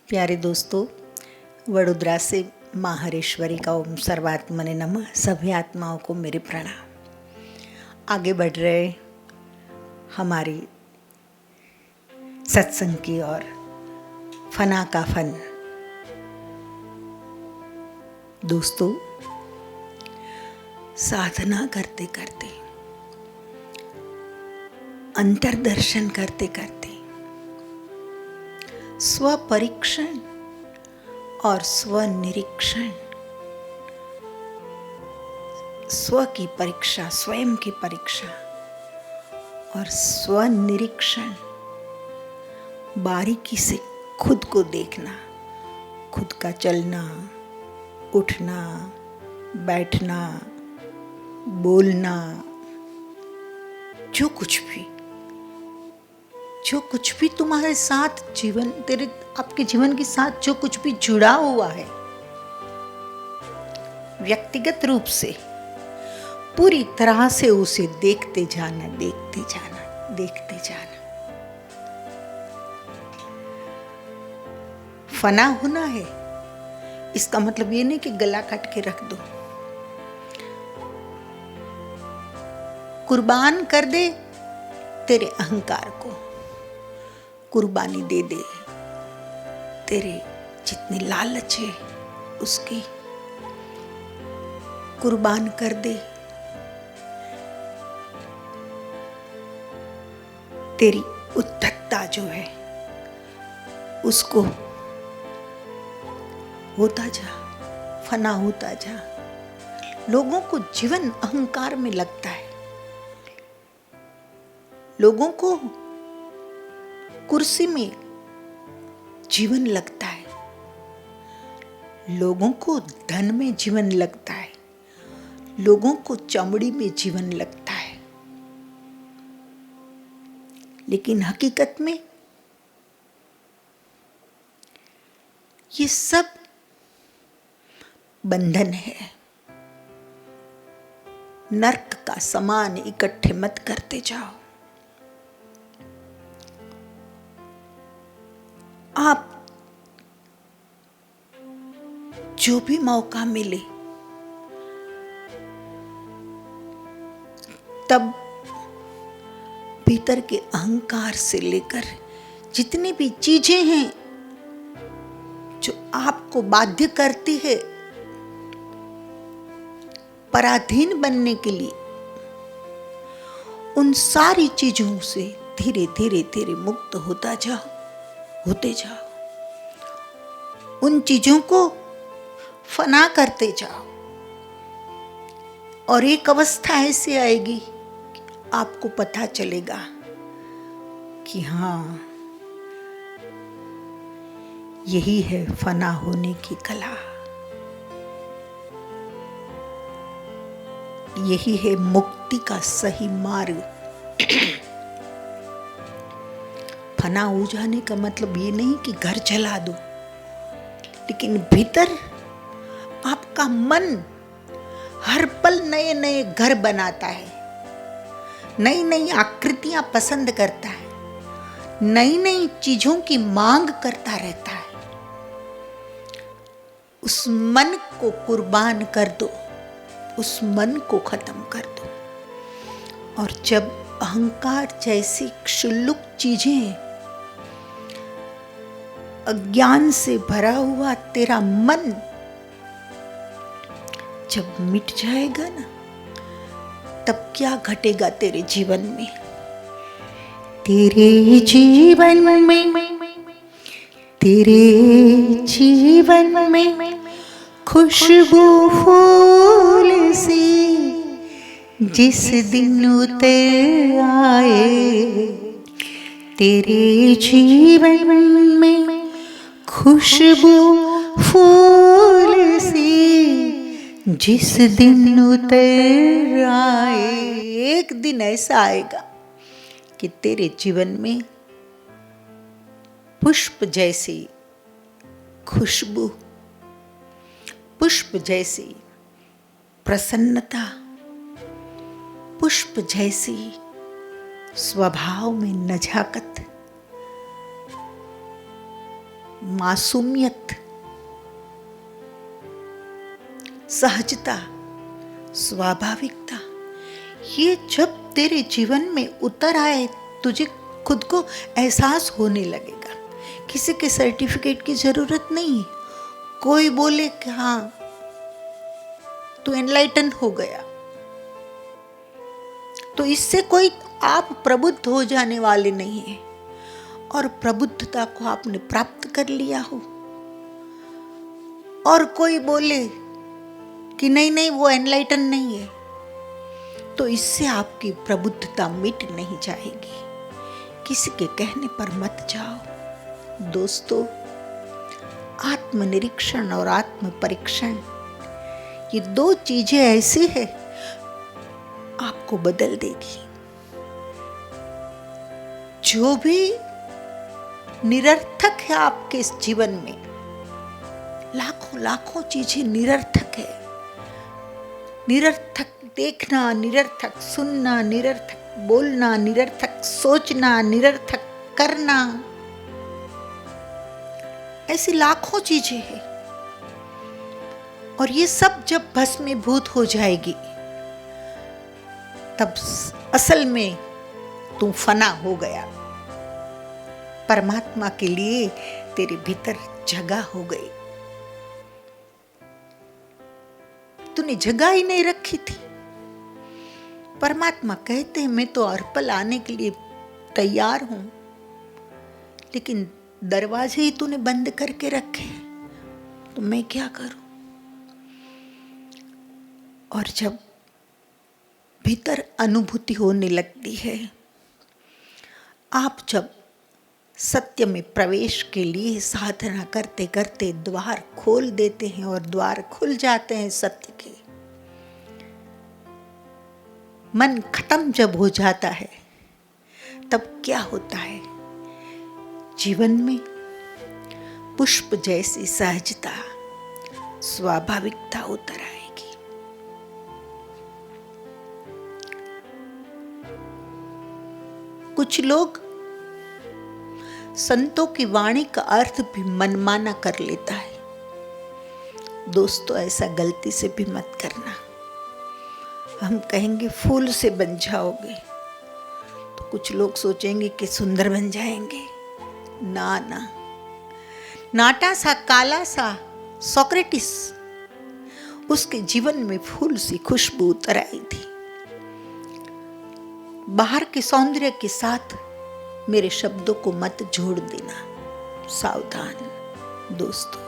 प्यारे दोस्तों, वडोदरा से माँ हरेश्वरी का ओम सर्वात्मने नमः। सभी आत्माओं को मेरे प्रणाम। आगे बढ़ रहे हमारी सत्संग की ओर। फना का फन। दोस्तों, साधना करते करते, अंतर्दर्शन करते करते, स्वपरीक्षण और स्वनिरीक्षण, स्व की परीक्षा, स्वयं की परीक्षा और स्वनिरीक्षण, बारीकी से खुद को देखना, खुद का चलना, उठना, बैठना, बोलना, जो कुछ भी तुम्हारे साथ आपके जीवन के साथ जो कुछ भी जुड़ा हुआ है, व्यक्तिगत रूप से पूरी तरह से उसे देखते जाना। फना होना है, इसका मतलब ये नहीं कि गला काट के रख दो। कुर्बान कर दे तेरे अहंकार को, कुर्बानी दे दे तेरे जितनी लालच है उसकी, कुर्बान कर दे तेरी उद्धतता जो है उसको, होता जा, फना होता जा। लोगों को जीवन अहंकार में लगता है, लोगों को कुर्सी में जीवन लगता है, लोगों को धन में जीवन लगता है, लोगों को चमड़ी में जीवन लगता है। लेकिन हकीकत में ये सब बंधन है। नर्क का सामान इकट्ठे मत करते जाओ। आप जो भी मौका मिले तब भीतर के अहंकार से लेकर जितनी भी चीजें हैं जो आपको बाध्य करती है पराधीन बनने के लिए, उन सारी चीजों से धीरे धीरे मुक्त होते जाओ। उन चीजों को फना करते जाओ और एक अवस्था ऐसी आएगी कि आपको पता चलेगा कि हाँ, यही है फना होने की कला, यही है मुक्ति का सही मार्ग। फना हो जाने का मतलब ये नहीं कि घर जला दो, लेकिन भीतर आपका मन हर पल नए नए घर बनाता है, नई नई आकृतियां पसंद करता है, नई नई चीजों की मांग करता रहता है। उस मन को कुर्बान कर दो, उस मन को खत्म कर दो। और जब अहंकार जैसी क्षुल्लक चीजें, अज्ञान से भरा हुआ तेरा मन जब मिट जाएगा ना, तब क्या घटेगा तेरे जीवन में? तेरे जीवन में खुशबू फूल सी जिस दिन उतर आए, तेरे जीवन में खुशबू फूल सी जिस दिन उतर आए। एक दिन ऐसा आएगा कि तेरे जीवन में पुष्प जैसी खुशबू, पुष्प जैसी प्रसन्नता, पुष्प जैसी स्वभाव में नजाकत मासूमियत, सहजता, स्वाभाविकता, ये जब तेरे जीवन में उतर आए, तुझे खुद को एहसास होने लगेगा। किसी के सर्टिफिकेट की जरूरत नहीं है। कोई बोले कि हाँ तू एनलाइटन हो गया, तो इससे कोई आप प्रबुद्ध हो जाने वाले नहीं है। और प्रबुद्धता को आपने प्राप्त कर लिया हो, और कोई बोले कि नहीं नहीं वो एनलाइटन नहीं है, तो इससे आपकी प्रबुद्धता मिट नहीं जाएगी। किसी के कहने पर मत जाओ। दोस्तों, आत्मनिरीक्षण और आत्म परीक्षण, ये दो चीजें ऐसी है आपको बदल देगी। जो भी निरर्थक है आपके इस जीवन में, लाखों लाखों चीजें निरर्थक है। निरर्थक देखना, निरर्थक सुनना, निरर्थक बोलना, निरर्थक सोचना, निरर्थक करना, ऐसी लाखों चीजें हैं। और ये सब जब भस्मीभूत हो जाएगी, तब असल में तू फना हो गया। परमात्मा के लिए तेरे भीतर जगह हो गई। तूने जगह ही नहीं रखी थी। परमात्मा कहते हैं मैं तो अर्पल आने के लिए तैयार हूं, लेकिन दरवाजे ही तूने बंद करके रखे, तो मैं क्या करूं। और जब भीतर अनुभूति होने लगती है, आप जब सत्य में प्रवेश के लिए साधना करते करते द्वार खोल देते हैं और द्वार खुल जाते हैं सत्य के, मन खत्म जब हो जाता है, तब क्या होता है, जीवन में पुष्प जैसी सहजता, स्वाभाविकता उतर आएगी। कुछ लोग संतों की वाणी का अर्थ भी मनमाना कर लेता है। दोस्तों, ऐसा गलती से भी मत करना। हम कहेंगे फूल से बन जाओगे, तो कुछ लोग सोचेंगे कि सुंदर बन जाएंगे। ना ना, नाटा सा काला सा सोक्रेटिस, उसके जीवन में फूल सी खुशबू उतर आई थी। बाहर के सौंदर्य के साथ मेरे शब्दों को मत जोड़ देना, सावधान दोस्तों।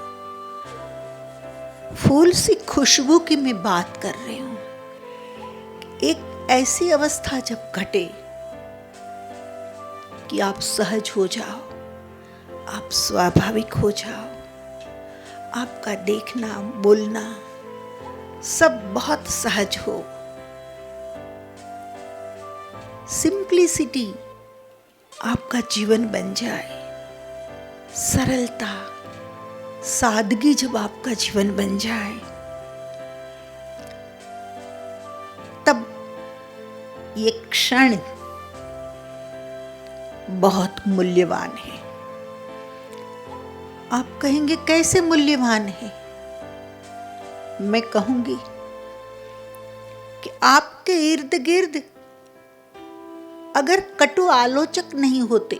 फूल सी खुशबू की मैं बात कर रही हूं। एक ऐसी अवस्था जब घटे कि आप सहज हो जाओ, आप स्वाभाविक हो जाओ, आपका देखना बोलना सब बहुत सहज हो। सिंप्लिसिटी आपका जीवन बन जाए, सरलता, सादगी जब आपका जीवन बन जाए, तब ये क्षण बहुत मूल्यवान है। आप कहेंगे कैसे मूल्यवान है? मैं कहूंगी कि आपके इर्द गिर्द अगर कटु आलोचक नहीं होते,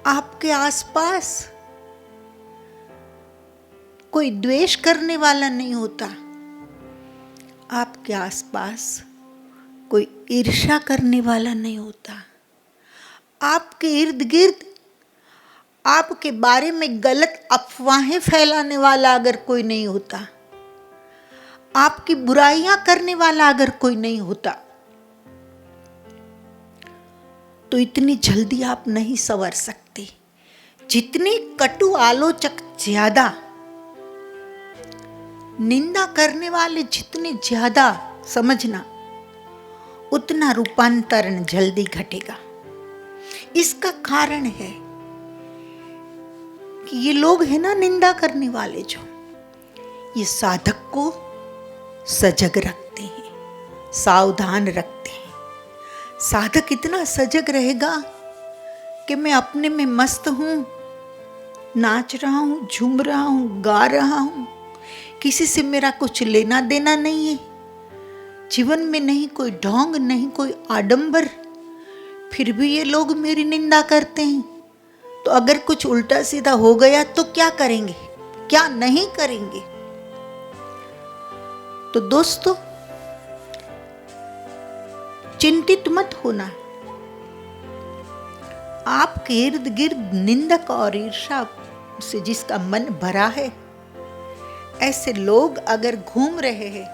आपके आसपास कोई द्वेष करने वाला नहीं होता, आपके आसपास कोई ईर्ष्या करने वाला नहीं होता, आपके इर्द गिर्द आपके बारे में गलत अफवाहें फैलाने वाला अगर कोई नहीं होता, आपकी बुराइयां करने वाला अगर कोई नहीं होता, तो इतनी जल्दी आप नहीं संवर सकते। जितनी कटु आलोचक ज्यादा, निंदा करने वाले जितने ज्यादा, समझना उतना रूपांतरण जल्दी घटेगा। इसका कारण है कि ये लोग हैं ना निंदा करने वाले, जो ये साधक को सजग रखते हैं, सावधान रखते हैं। साधक इतना सजग रहेगा कि मैं अपने में मस्त हूं, नाच रहा हूँ, झूम रहा हूँ, गा रहा हूँ, किसी से मेरा कुछ लेना देना नहीं है, जीवन में नहीं कोई ढोंग, नहीं कोई आडंबर, फिर भी ये लोग मेरी निंदा करते हैं। तो अगर कुछ उल्टा सीधा हो गया तो क्या करेंगे, क्या नहीं करेंगे। तो दोस्तों, चिंतित मत होना। आपके इर्द गिर्द निंदक और ईर्ष्या से जिसका मन भरा है, ऐसे लोग अगर घूम रहे हैं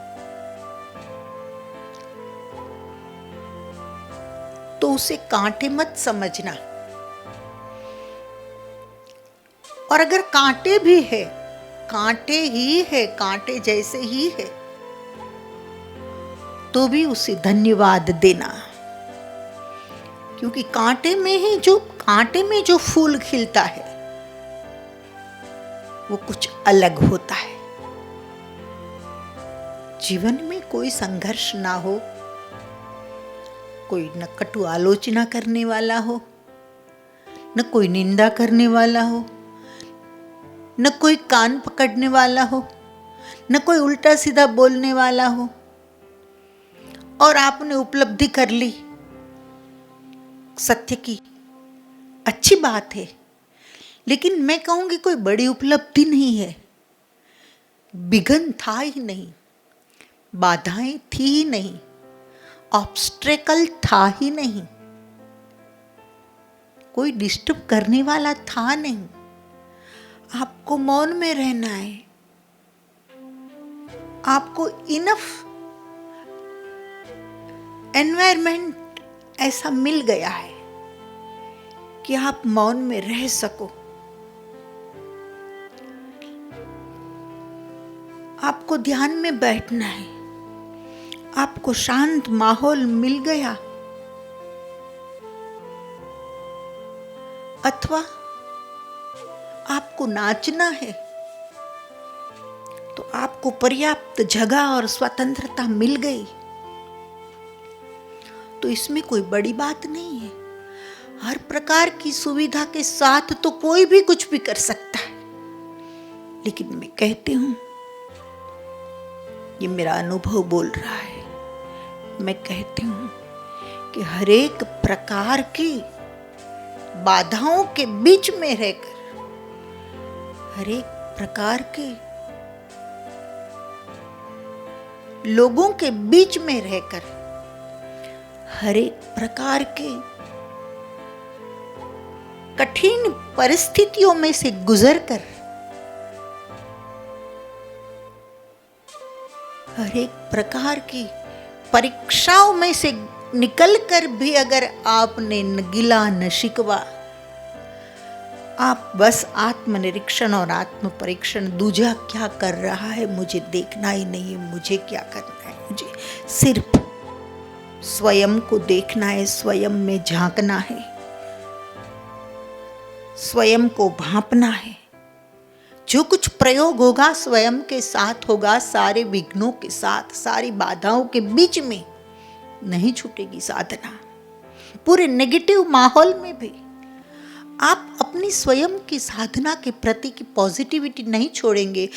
तो उसे कांटे मत समझना। और अगर कांटे भी है, कांटे ही है, कांटे जैसे ही है, तो भी उसे धन्यवाद देना, क्योंकि कांटे में जो फूल खिलता है वो कुछ अलग होता है। जीवन में कोई संघर्ष ना हो, कोई न कटु आलोचना करने वाला हो, न कोई निंदा करने वाला हो, न कोई कान पकड़ने वाला हो, न कोई उल्टा सीधा बोलने वाला हो, और आपने उपलब्धि कर ली सत्य की, अच्छी बात है, लेकिन मैं कहूंगी कोई बड़ी उपलब्धि नहीं है। विघ्न था ही नहीं, बाधाएं थी ही नहीं, ऑब्स्ट्रेकल था ही नहीं, कोई डिस्टर्ब करने वाला था नहीं। आपको मौन में रहना है, आपको इनफ एनवायरनमेंट ऐसा मिल गया है कि आप मौन में रह सको। आपको ध्यान में बैठना है, आपको शांत माहौल मिल गया, अथवा आपको नाचना है तो आपको पर्याप्त जगह और स्वतंत्रता मिल गई, तो इसमें कोई बड़ी बात नहीं है। हर प्रकार की सुविधा के साथ तो कोई भी कुछ भी कर सकता है, लेकिन मैं कहती हूं, ये मेरा अनुभव बोल रहा है, मैं कहती हूं कि हर एक प्रकार की बाधाओं के बीच में रहकर, हर एक प्रकार के लोगों के बीच में रहकर, हर एक प्रकार के कठिन परिस्थितियों में से गुजरकर, हर एक प्रकार की परीक्षाओं में से निकलकर भी अगर आपने न गिला न शिकवा, आप बस आत्मनिरीक्षण और आत्म परीक्षण, दूजा क्या कर रहा है मुझे देखना ही नहीं है, मुझे क्या करना है, मुझे सिर्फ स्वयं को देखना है, स्वयं में झांकना है, स्वयं को भांपना है। जो कुछ प्रयोग होगा स्वयं के साथ होगा, सारे विघ्नों के साथ, सारी बाधाओं के बीच में नहीं छूटेगी साधना। पूरे नेगेटिव माहौल में भी आप अपनी स्वयं की साधना के प्रति की पॉजिटिविटी नहीं छोड़ेंगे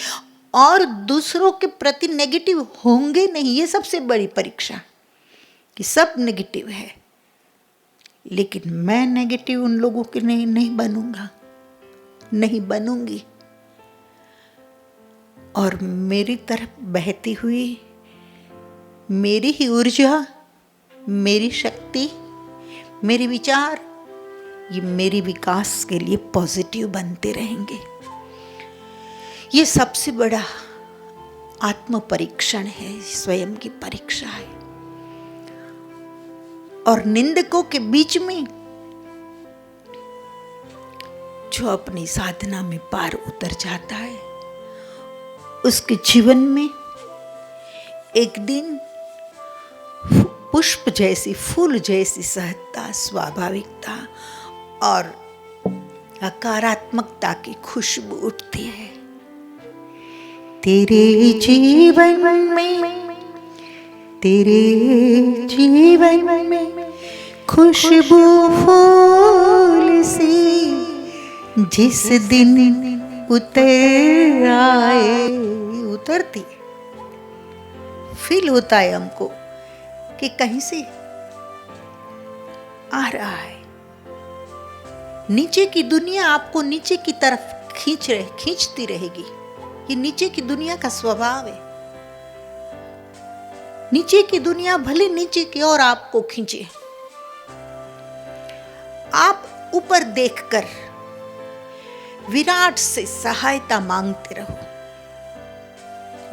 और दूसरों के प्रति नेगेटिव होंगे नहीं। ये सबसे बड़ी परीक्षा कि सब नेगेटिव है, लेकिन मैं नेगेटिव उन लोगों के नहीं बनूंगा, नहीं बनूंगी। और मेरी तरफ बहती हुई मेरी ही ऊर्जा, मेरी शक्ति, मेरे विचार, ये मेरे विकास के लिए पॉजिटिव बनते रहेंगे। ये सबसे बड़ा आत्म परीक्षण है, स्वयं की परीक्षा है। और निंदकों के बीच में जो अपनी साधना में पार उतर जाता है, उसके जीवन में एक दिन पुष्प जैसी, फूल जैसी सहजता, स्वाभाविकता और सकारात्मकता की खुशबू उठती है। तेरे जीवन में खुशबू फूल सी जिस दिन उतर आए, उतरती फील होता है हमको कि कहीं से आ रहा है। नीचे की दुनिया आपको नीचे की तरफ खींचती रहेगी। ये नीचे की दुनिया का स्वभाव है। नीचे की दुनिया भले नीचे की ओर आपको खींचे, आप ऊपर देखकर विराट से सहायता मांगते रहो।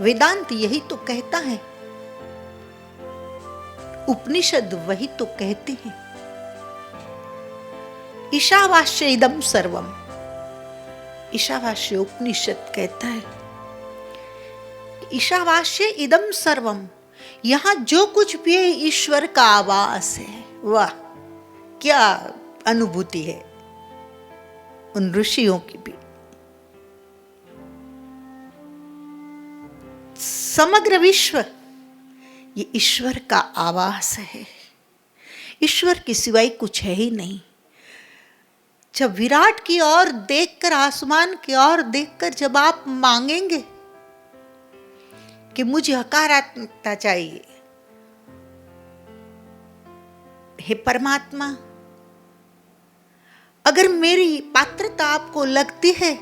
वेदांत यही तो कहता है, उपनिषद वही तो कहते हैं। ईशावास्य इदं सर्वम, ईशावास्य उपनिषद कहता है, ईशावास्य इदं सर्वम, यहां जो कुछ भी है ईश्वर का आवास है। वाह, क्या अनुभूति है उन ऋषियों की भी। समग्र विश्व ये ईश्वर का आवास है। ईश्वर के सिवाय कुछ है ही नहीं। जब विराट की ओर देखकर, आसमान की ओर देखकर जब आप मांगेंगे कि मुझे हकारात्मकता चाहिए, हे परमात्मा, अगर मेरी पात्रता आपको लगती है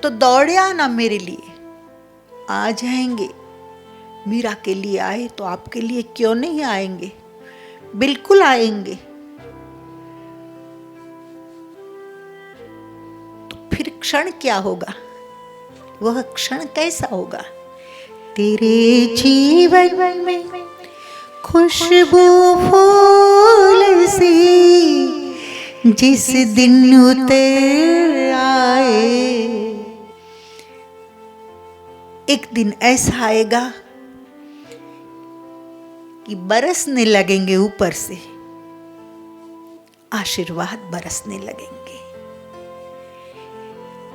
तो दौड़े आना मेरे लिए। आ जाएंगे। मीरा के लिए आए तो आपके लिए क्यों नहीं आएंगे? बिल्कुल आएंगे। तो फिर क्षण क्या होगा? वह क्षण कैसा होगा? तेरे जीवन में खुशबू फूल सी जिस दिन उतर आए। एक दिन ऐसा आएगा कि बरसने लगेंगे, ऊपर से आशीर्वाद बरसने लगेंगे,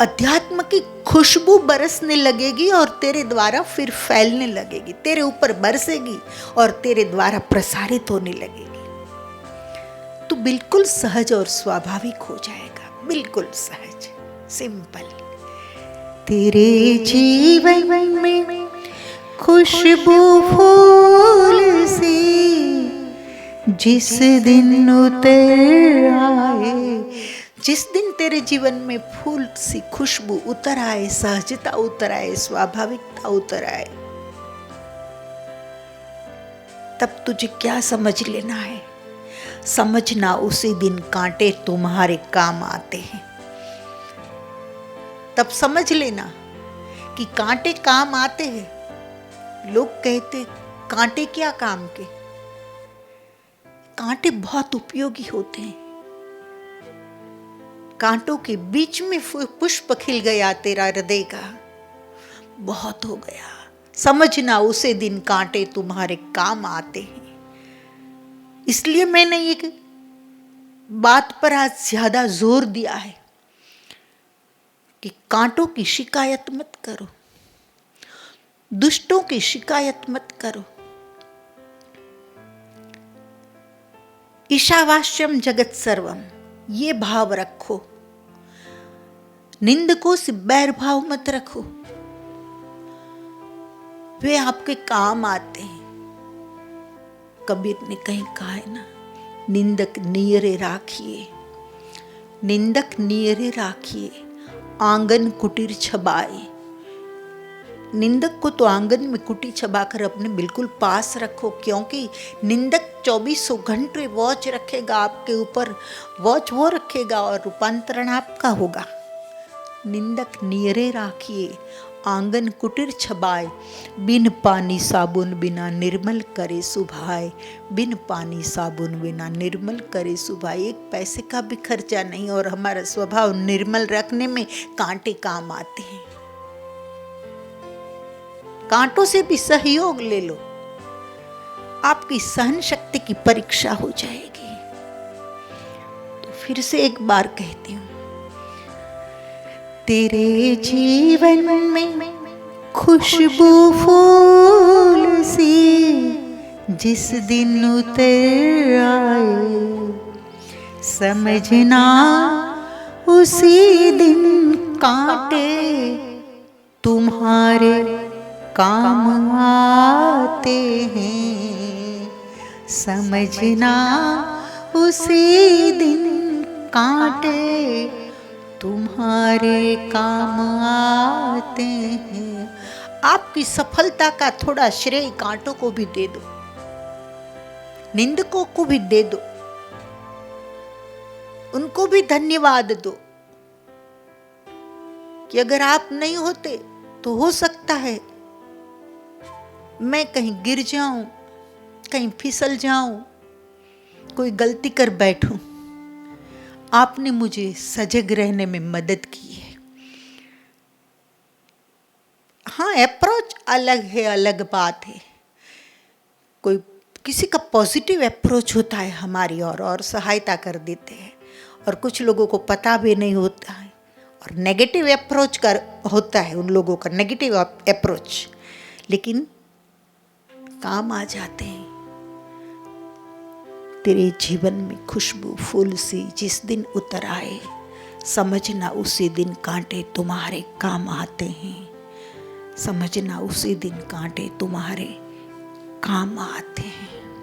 अध्यात्म की खुशबू बरसने लगेगी और तेरे द्वारा फिर फैलने लगेगी, तेरे ऊपर बरसेगी और तेरे द्वारा प्रसारित होने लगेगी। तो बिल्कुल सहज और स्वाभाविक हो जाएगा, बिल्कुल सहज, सिंपल। तेरे जीवन में खुशबू फूल सी जिस दिन उतर आए। जिस दिन तेरे जीवन में फूल सी खुशबू उतर आए, सहजता उतर आए, स्वाभाविकता उतर आए, तब तुझे क्या समझ लेना है? समझना उसी दिन कांटे तुम्हारे काम आते हैं। तब समझ लेना कि कांटे काम आते हैं। लोग कहते कांटे क्या काम के? कांटे बहुत उपयोगी होते हैं। कांटों के बीच में पुष्प खिल गया तेरा हृदय का, बहुत हो गया। समझना उसे दिन कांटे तुम्हारे काम आते हैं। इसलिए मैंने एक बात पर आज ज्यादा जोर दिया है कि कांटों की शिकायत मत करो, दुष्टों की शिकायत मत करो। ईशावास्यम जगत सर्वम, ये भाव रखो। निंदकों से बैर भाव मत रखो, वे आपके काम आते हैं। कबीर ने कहीं कहा है ना, निंदक नियरे राखिए, निंदक नियरे राखिए, आंगन कुटीर छबाए। निंदक को तो आंगन में कुटी छबाकर अपने बिल्कुल पास रखो, क्योंकि निंदक 2400 घंटे वॉच रखेगा आपके ऊपर, वॉच वो रखेगा और रूपांतरण आपका होगा। निंदक नियरे राखिए, आंगन कुटीर छबाए, बिन पानी साबुन बिना निर्मल करे सुभाए। बिन पानी साबुन बिना निर्मल करे सुभाए। एक पैसे का भी खर्चा नहीं और हमारा स्वभाव निर्मल रखने में कांटे काम आते हैं। कांटों से भी सहयोग ले लो, आपकी सहन शक्ति की परीक्षा हो जाएगी। तो फिर से एक बार कहती हूं, तेरे जीवन में खुशबू फूल सी जिस दिन उतर आए। समझना उसी दिन कांटे तुम्हारे काम आते हैं, समझना उसी दिन कांटे तुम्हारे काम आते हैं। आपकी सफलता का थोड़ा श्रेय कांटों को भी दे दो, निंदकों को भी दे दो, उनको भी धन्यवाद दो कि अगर आप नहीं होते तो हो सकता है मैं कहीं गिर जाऊं, कहीं फिसल जाऊं, कोई गलती कर बैठूं। आपने मुझे सजग रहने में मदद की है। हाँ, अप्रोच अलग है, अलग बात है। कोई किसी का पॉजिटिव अप्रोच होता है हमारी और सहायता कर देते हैं, और कुछ लोगों को पता भी नहीं होता है, और नेगेटिव अप्रोच कर होता है उन लोगों का, नेगेटिव अप्रोच, लेकिन काम आ जाते हैं। तेरे जीवन में खुशबू फूल सी जिस दिन उतर आए, समझना उसी दिन कांटे तुम्हारे काम आते हैं, समझना उसी दिन कांटे तुम्हारे काम आते हैं।